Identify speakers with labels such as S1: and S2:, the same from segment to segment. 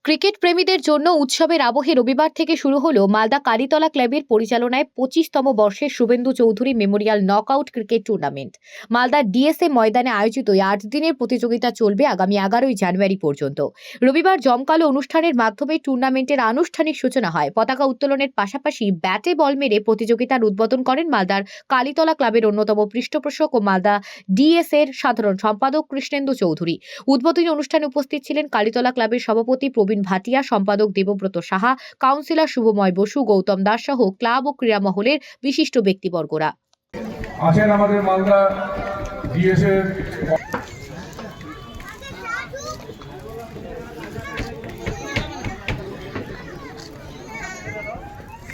S1: Cricket প্রেমীদের জন্য উৎসবের আবহে রবিবার থেকে শুরু হলো মালদা কালীতলা ক্লাবের পরিচালনায় 25তম বর্ষের Suvendu Chowdhury Memorial knockout cricket tournament. মালদার ডিএসএ ময়দানে আয়োজিত এই 8 দিনের প্রতিযোগিতা চলবে আগামী 11ই জানুয়ারি পর্যন্ত। রবিবার জমকালো অনুষ্ঠানের মাধ্যমে টুর্নামেন্টের আনুষ্ঠানিক সূচনা হয়। পতাকা উত্তোলনের পাশাপাশি ব্যাটে বল মেরে প্রতিযোগিতার উদ্বোধন করেন মালদার কালীতলা ক্লাবের অন্যতম পৃষ্ঠপোষক ও মালদা ডিএসএর সাধারণ সম্পাদক কৃষ্ণেন্দু চৌধুরী। উদ্বোধনী অনুষ্ঠানে উপস্থিত ছিলেন কালীতলা ক্লাবের সভাপতি প্রবীণ ভাটিয়া, সম্পাদক দেবব্রত সাহা, কাউন্সিলর শুভময় বসু, গৌতম দাস সহ ক্লাব ও ক্রীড়া মহলের বিশিষ্ট ব্যক্তিবর্গরা
S2: আছেন। আমাদের মালদা ডিএসএ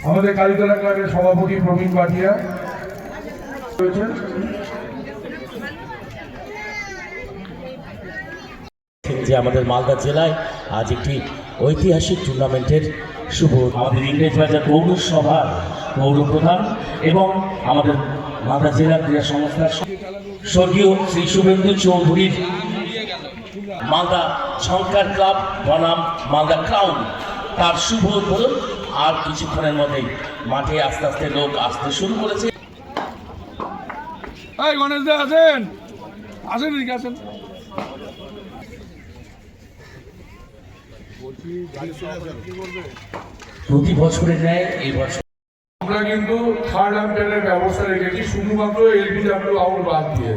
S2: আমাদের কালীতলা ক্লাবের সভাপতি প্রবীণ ভাটিয়া রয়েছেন।
S3: যে আমাদের মালদা জেলায় আজ একটি ঐতিহাসিক টুর্নামেন্টের শুভ আমাদের ইংরেজবাজার পৌরসভার পৌরপ্রধান এবং আমাদের মালদা জেলা ক্রীড়া সংস্থার স্বর্গীয় শ্রী শুভেন্দু চৌধুরীর মালদা ঝঙ্কার ক্লাব বনাম মালদা ক্রাউন তার শুভ উদ্বোধন আর কিছুক্ষণের মধ্যেই মাঠে আস্তে আস্তে লোক আসতে শুরু করেছে।
S2: গণেশদা আছেন, আসেন এদিকে আসেন।
S3: প্রতি বছরের ন্যায় এই বছর
S2: আমরা কিন্তু থার্ড আম্পায়ারের ব্যবস্থা রেখেছি, শুধুমাত্র এলবিডব্লিউ আউট বাদ দিয়ে।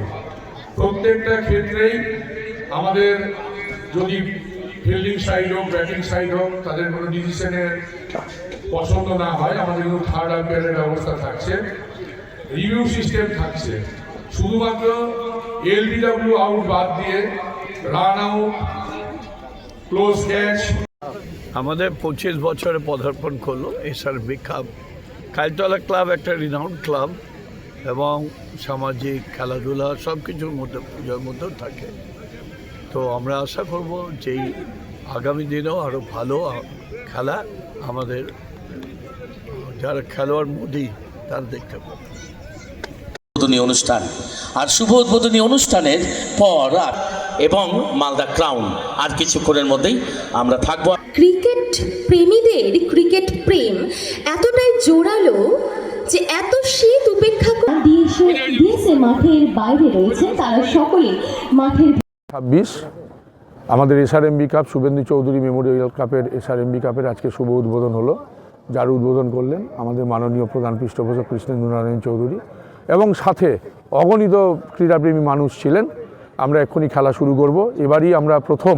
S2: প্রত্যেকটা ক্ষেত্রেই আমাদের যদি ফিল্ডিং সাইড হোক, ব্যাটিং সাইড হোক, তাদের কোনো ডিসিশনের পছন্দ না হয়, আমাদের কিন্তু থার্ড আম্পায়ারের ব্যবস্থা থাকছে, রিভিউ সিস্টেম থাকছে। শুধুমাত্র এলবিডব্লিউ আউট বাদ দিয়ে রান আউট, ক্লোজ ক্যাচ।
S4: আমাদের 25 বছরে পদার্পণ করলো এসআরবি ক্লাব। কালীতলা ক্লাব একটা রিনাউন্ড ক্লাব এবং সামাজিক খেলাধুলা সব কিছুর মধ্যে পূজার মধ্যেও থাকে। তো আমরা আশা করব যে আগামী দিনেও আরও ভালো খেলা আমাদের যারা খেলোয়াড় মোদি তারা দেখতে পাবে।
S3: উদ্বোধনী অনুষ্ঠান আর শুভ উদ্বোধনী অনুষ্ঠানের পর এবং মালদা ক্রাউন আর কিছুক্ষণের মধ্যেই আমরা থাকবো।
S5: ক্রিকেট প্রেমীদের ক্রিকেট প্রেম এতটাই জোরালো যে এত শীত উপেক্ষা করে
S6: ডিএসএ মাঠের বাইরে রয়েছেন তারা সকলে মাঠের
S7: 26 আমাদের SRMB cup Suvendu Chowdhury Memorial কাপের এসআরএমবি কাপের আজকে শুভ উদ্বোধন হলো, যার উদ্বোধন করলেন আমাদের মাননীয় প্রধান পৃষ্ঠপোষক কৃষ্ণেন্দু নারায়ণ চৌধুরী এবং সাথে অগণিত ক্রীড়াপ্রেমী মানুষ ছিলেন। আমরা এক্ষুনি খেলা শুরু করব। এবারই আমরা প্রথম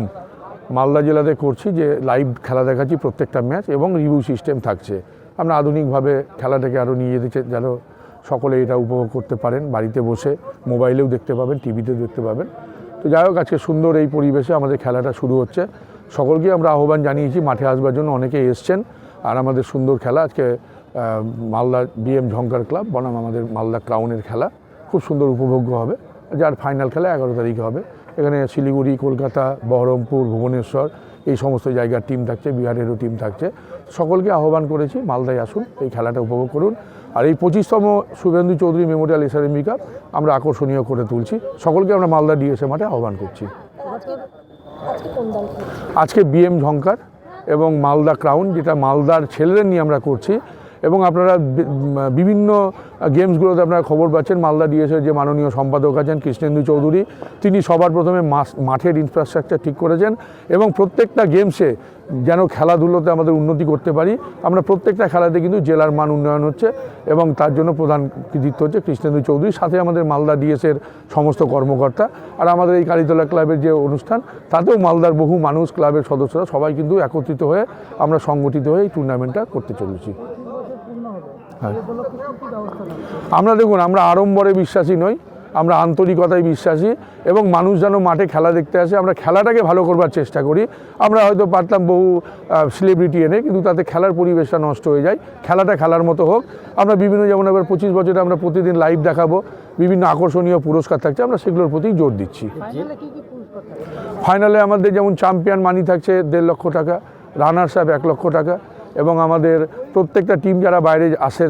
S7: মালদা জেলাতে করছি যে লাইভ খেলা দেখাচ্ছি প্রত্যেকটা ম্যাচ এবং রিভিউ সিস্টেম থাকছে। আমরা আধুনিকভাবে খেলাটাকে আরও নিয়ে যেতে যেন সকলে এটা উপভোগ করতে পারেন, বাড়িতে বসে মোবাইলেও দেখতে পাবেন, টিভিতেও দেখতে পাবেন। তো যাই হোক, আজকে সুন্দর এই পরিবেশে আমাদের খেলাটা শুরু হচ্ছে। সকলকে আমরা আহ্বান জানিয়েছি মাঠে আসবার জন্য, অনেকে এসছেন। আর আমাদের সুন্দর খেলা আজকে মালদা ডিএম ঝঙ্কার ক্লাব বনাম আমাদের মালদা ক্রাউনের খেলা খুব সুন্দর উপভোগ্য হবে, যার ফাইনাল খেলা 11 তারিখে হবে। এখানে শিলিগুড়ি, কলকাতা, বহরমপুর, ভুবনেশ্বর এই সমস্ত জায়গার টিম থাকছে, বিহারেরও টিম থাকছে। সকলকে আহ্বান করেছি মালদায় আসুন, এই খেলাটা উপভোগ করুন। আর এই 25তম Shubhendu Chowdhury memorial SRMB cup আমরা আকর্ষণীয় করে তুলছি। সকলকে আমরা মালদা ডিএসএ মাঠে আহ্বান করছি। আজকে বিএম ঝঙ্কার এবং মালদা ক্রাউন, যেটা মালদার ছেলেদের নিয়ে আমরা করছি। এবং আপনারা বিভিন্ন গেমসগুলোতে আপনারা খবর পাচ্ছেন, মালদা ডিএসএর যে মাননীয় সম্পাদক আছেন কৃষ্ণেন্দু চৌধুরী, তিনি সবার প্রথমে মাঠের ইনফ্রাস্ট্রাকচার ঠিক করেছেন এবং প্রত্যেকটা গেমসে যেন খেলাধুলোতে আমাদের উন্নতি করতে পারি। আমরা প্রত্যেকটা খেলাতে কিন্তু জেলার মান উন্নয়ন হচ্ছে এবং তার জন্য প্রধান কৃতিত্ব হচ্ছে কৃষ্ণেন্দু চৌধুরীর, সাথে আমাদের মালদা ডিএসএর সমস্ত কর্মকর্তা। আর আমাদের এই কালীতলা ক্লাবের যে অনুষ্ঠান, তাতেও মালদার বহু মানুষ, ক্লাবের সদস্যরা সবাই কিন্তু একত্রিত হয়ে আমরা সংগঠিত হয়ে এই টুর্নামেন্টটা করতে চলেছি। হ্যাঁ, আমরা দেখুন, আমরা আড়ম্বরে বিশ্বাসী নই, আমরা আন্তরিকতায় বিশ্বাসী এবং মানুষ যেন মাঠে খেলা দেখতে আসে। আমরা খেলাটাকে ভালো করবার চেষ্টা করি। আমরা হয়তো পারতাম বহু সেলিব্রিটি এনে, কিন্তু তাতে খেলার পরিবেশটা নষ্ট হয়ে যায়। খেলাটা খেলার মতো হোক। আমরা বিভিন্ন, যেমন এবার 25 বছরে আমরা প্রতিদিন লাইভ দেখাবো, বিভিন্ন আকর্ষণীয় পুরস্কার থাকছে, আমরা সেগুলোর প্রতি জোর দিচ্ছি। ফাইনালে আমাদের যেমন চ্যাম্পিয়ন মানি থাকছে 1.5 লক্ষ টাকা, রানার্স আপ 1 লক্ষ টাকা এবং আমাদের প্রত্যেকটা টিম যারা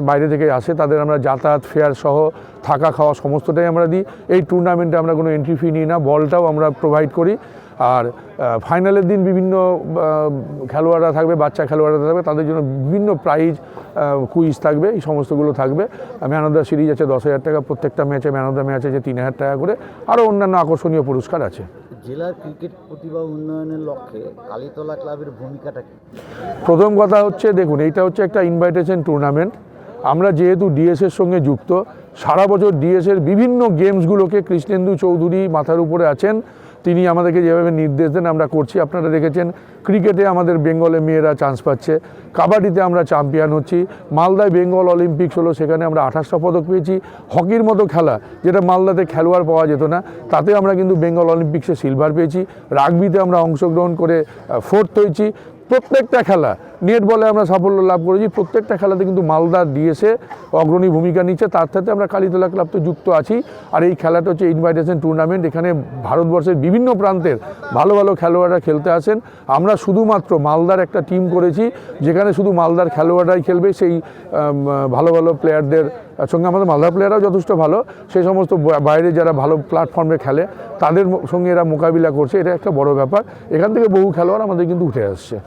S7: বাইরে থেকে আসে তাদের আমরা যাতায়াত ফেয়ার সহ থাকা খাওয়া সমস্তটাই আমরা দিই। এই টুর্নামেন্টে আমরা কোনো এন্ট্রি ফি নিই না, বলটাও আমরা প্রোভাইড করি। আর ফাইনালের দিন বিভিন্ন খেলোয়াড়রা থাকবে, বাচ্চা খেলোয়াড়রা থাকবে, তাদের জন্য বিভিন্ন প্রাইজ কুইজ থাকবে, এই সমস্তগুলো থাকবে। ম্যান অফ দ্য সিরিজ আছে 10,000 টাকা, প্রত্যেকটা ম্যাচে ম্যান অফ দ্য ম্যাচ আছে 3,000 টাকা করে, আরও অন্যান্য আকর্ষণীয় পুরস্কার আছে।
S8: জেলার ক্রিকেট প্রতিভা উন্নয়নের লক্ষ্যে কালীতলা ক্লাবের ভূমিকাটা কি?
S7: প্রথম কথা হচ্ছে, দেখুন, এইটা হচ্ছে একটা ইনভাইটেশন টুর্নামেন্ট। আমরা যেহেতু ডিএসের সঙ্গে যুক্ত, সারা বছর ডিএসের বিভিন্ন গেমসগুলোকে কৃষ্ণেন্দু চৌধুরী মাথার উপরে আছেন, তিনি আমাদেরকে যেভাবে নির্দেশ দেন আমরা করছি। আপনারা দেখেছেন ক্রিকেটে আমাদের বেঙ্গলের মেয়েরা চান্স পাচ্ছে, কাবাডিতে আমরা চ্যাম্পিয়ন হচ্ছি, মালদায় বেঙ্গল অলিম্পিক্স হলো, সেখানে আমরা 28টা পদক পেয়েছি। হকির মতো খেলা যেটা মালদাতে খেলোয়াড় পাওয়া যেত না, তাতে আমরা কিন্তু বেঙ্গল অলিম্পিক্সে সিলভার পেয়েছি। রাগবিতে আমরা অংশগ্রহণ করে 4th হয়েছি। প্রত্যেকটা খেলা, নেট বলে আমরা সাফল্য লাভ করেছি, প্রত্যেকটা খেলাতে কিন্তু মালদা ডিএসএ অগ্রণী ভূমিকা নিচ্ছে। তার সাথে আমরা কালীতলা ক্লাব তো যুক্ত আছি। আর এই খেলাটা হচ্ছে ইনভাইটেশন টুর্নামেন্ট, এখানে ভারতবর্ষের বিভিন্ন প্রান্তের ভালো ভালো খেলোয়াড়রা খেলতে আসেন। আমরা শুধুমাত্র মালদার একটা টিম করেছি, যেখানে শুধু মালদার খেলোয়াড়রাই খেলবে। সেই ভালো ভালো প্লেয়ারদের সঙ্গে আমাদের মালদার প্লেয়াররাও যথেষ্ট ভালো, সেই সমস্ত বাইরে যারা ভালো প্ল্যাটফর্মে খেলে তাদের সঙ্গে এরা মোকাবিলা করছে। এটা একটা বড় ব্যাপার। এখান থেকে বহু খেলোয়াড় আমাদের কিন্তু উঠে আসছে।